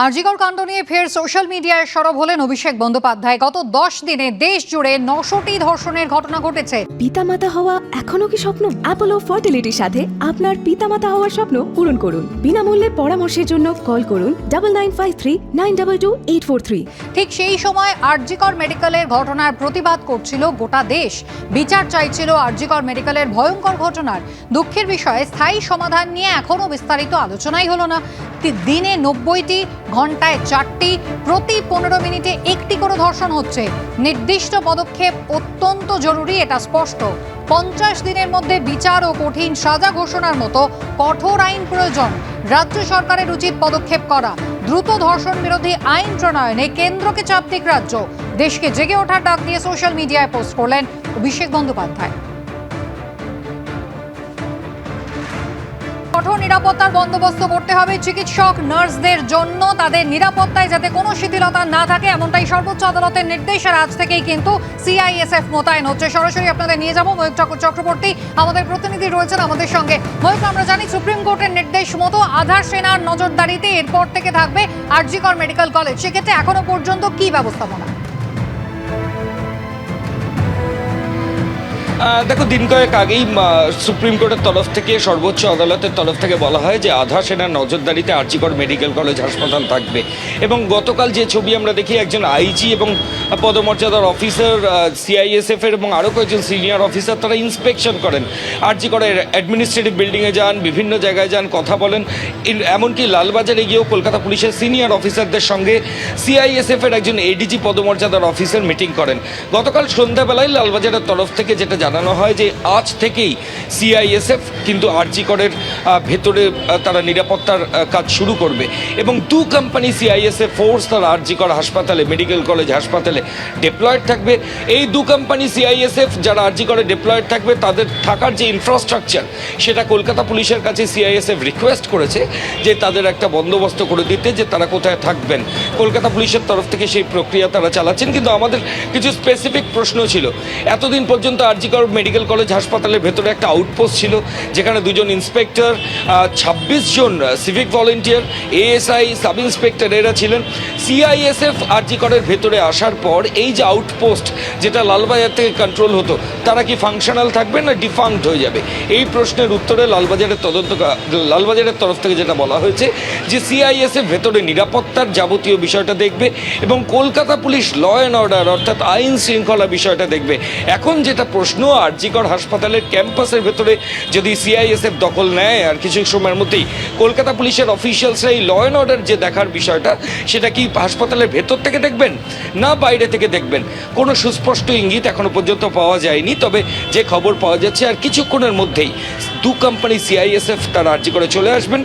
আরজিকর কাণ্ড নিয়ে ফের সোশ্যাল মিডিয়ায় সরব হলেন অভিষেক বন্দ্যোপাধ্যায়। গত 10 দিনে দেশ জুড়ে 900টি ধর্ষণের ঘটনা ঘটেছে। পিতামাতা হওয়া এখনো কি স্বপ্ন? অ্যাপোলো ফার্টিলিটির সাথে আপনার পিতামাতা হওয়ার স্বপ্ন পূরণ করুন। বিনামূল্যে পরামর্শের জন্য কল করুন 9953922843। ঠিক সেই সময় আরজিকর মেডিকেলের ঘটনার প্রতিবাদ করছিল গোটা দেশ। বিচার চাইছিল আরজিকর মেডিকেলের ভয়ঙ্কর ঘটনার। দুঃখের বিষয়ে স্থায়ী সমাধান নিয়ে এখনো বিস্তারিত আলোচনাই হলো না। দিনে 90টি, ঘন্টায় 4টি, প্রতি 15 মিনিটে একটি করে ধর্ষণ হচ্ছে। নির্দিষ্ট পদক্ষেপ অত্যন্ত জরুরি, এটা স্পষ্ট। 50 দিনের মধ্যে বিচার ও কঠিন সাজা ঘোষণার মতো কঠোর আইন প্রয়োজন। রাজ্য সরকারের উচিত পদক্ষেপ করা। দ্রুত ধর্ষণ বিরোধী আইন প্রণয়নে কেন্দ্রকে চাপ দিক রাজ্য। দেশকে জেগে ওঠার ডাক দিয়ে সোশ্যাল মিডিয়ায় পোস্ট করলেন অভিষেক বন্দ্যোপাধ্যায়। কঠোর নিরাপত্তার বন্দোবস্ত করতে হবে চিকিৎসক নার্সদের জন্য। তাদের নিরাপত্তায় যাতে কোনো শিথিলতা না থাকে, এমনটাই সর্বোচ্চ আদালতের নির্দেশ। আর আজ থেকেই কিন্তু সিআইএসএফ মোতায়েন হচ্ছে। সরাসরি আপনাদের নিয়ে যাব ময়ূক চক্রবর্তী, আমাদের প্রতিনিধি রয়েছেন আমাদের সঙ্গে। ময়ূক, আমরা জানি সুপ্রিম কোর্টের নির্দেশ মতো আধার সেনার নজরদারিতে এরপর থেকে থাকবে আরজিকর মেডিকেল কলেজ। সেক্ষেত্রে এখনো পর্যন্ত কি ব্যবস্থাপনা? দেখো, দিন কয়েক আগেই সুপ্রিম কোর্টের তরফ থেকে, সর্বোচ্চ আদালতের তরফ থেকে বলা হয় যে আধা সেনার নজরদারিতে আরজিকর মেডিকেল কলেজ হাসপাতাল থাকবে। এবং গতকাল যে ছবি আমরা দেখি, একজন আইজি এবং পদমর্যাদার অফিসার সিআইএসএফের এবং আরও কয়েকজন সিনিয়র অফিসার তারা ইন্সপেকশন করেন। আরজিকরের অ্যাডমিনিস্ট্রেটিভ বিল্ডিংয়ে যান, বিভিন্ন জায়গায় যান, কথা বলেন। এমনকি লালবাজারে গিয়েও কলকাতা পুলিশের সিনিয়র অফিসারদের সঙ্গে সিআইএসএফের একজন এডিজি পদমর্যাদার অফিসার মিটিং করেন। গতকাল সন্ধ্যাবেলায় লালবাজারের তরফ থেকে যেটা জানানো হয় যে আজ থেকেই সিআইএসএফ কিন্তু আরজিকরের ভেতরে তারা নিরাপত্তার কাজ শুরু করবে। এবং 2 কোম্পানি সিআইএসএফ ফোর্স তারা আরজিকর হাসপাতালে, মেডিকেল কলেজ হাসপাতালে ডিপ্লয়েড থাকবে। এই 2 কোম্পানি সিআইএসএফ যারা আরজিকরে ডিপ্লয়েড থাকবে, তাদের থাকার যে ইনফ্রাস্ট্রাকচার, সেটা কলকাতা পুলিশের কাছে সিআইএসএফ রিকোয়েস্ট করেছে যে তাদের একটা বন্দোবস্ত করে দিতে, যে তারা কোথায় থাকবেন। কলকাতা পুলিশের তরফ থেকে সেই প্রক্রিয়া তারা চালাচ্ছেন। কিন্তু আমাদের কিছু স্পেসিফিক প্রশ্ন ছিল। এতদিন পর্যন্ত আরজিকর মেডিকেল কলেজ হাসপাতালের ভেতরে একটা আউটপোস্ট ছিল, যেখানে 2 জন ইন্সপেক্টর, 26 জন civic volunteer, ASI, sub inspector এরা ছিলেন। সিআইএসএফ আরজিকরের ভেতরে আসার পর এই যে আউটপোস্ট, যেটা লালবাজার থেকে কন্ট্রোল হতো, তারা কি ফাংশনাল থাকবে না ডিফাঙ্কড হয়ে যাবে? এই প্রশ্নের উত্তরে লালবাজারের তরফ থেকে যেটা বলা হয়েছে যে সিআইএসএফ ভেতরে নিরাপত্তার যাবতীয় বিষয়টা দেখবে এবং Kolkata police law and order, অর্থাৎ আইন শৃঙ্খলা বিষয়টা দেখবে। এখন যেটা প্রশ্ন, আরজিকর হাসপাতালের ক্যাম্পাসের ভেতরে যদি সিআইএসএফ দখল নেয় আর কিছু সময়ের মধ্যেই, কলকাতা পুলিশের অফিসিয়ালসরা এই ল অ্যান্ড অর্ডার যে দেখার বিষয়টা, সেটা কি হাসপাতালের ভেতর থেকে দেখবেন না বাইরে থেকে দেখবেন? কোনো সুস্পষ্ট ইঙ্গিত এখনো পর্যন্ত পাওয়া যায়নি। তবে যে খবর পাওয়া যাচ্ছে, আর কিছুক্ষণের মধ্যেই 2 কোম্পানি সিআইএসএফ তারা আরজিকরে চলে আসবেন।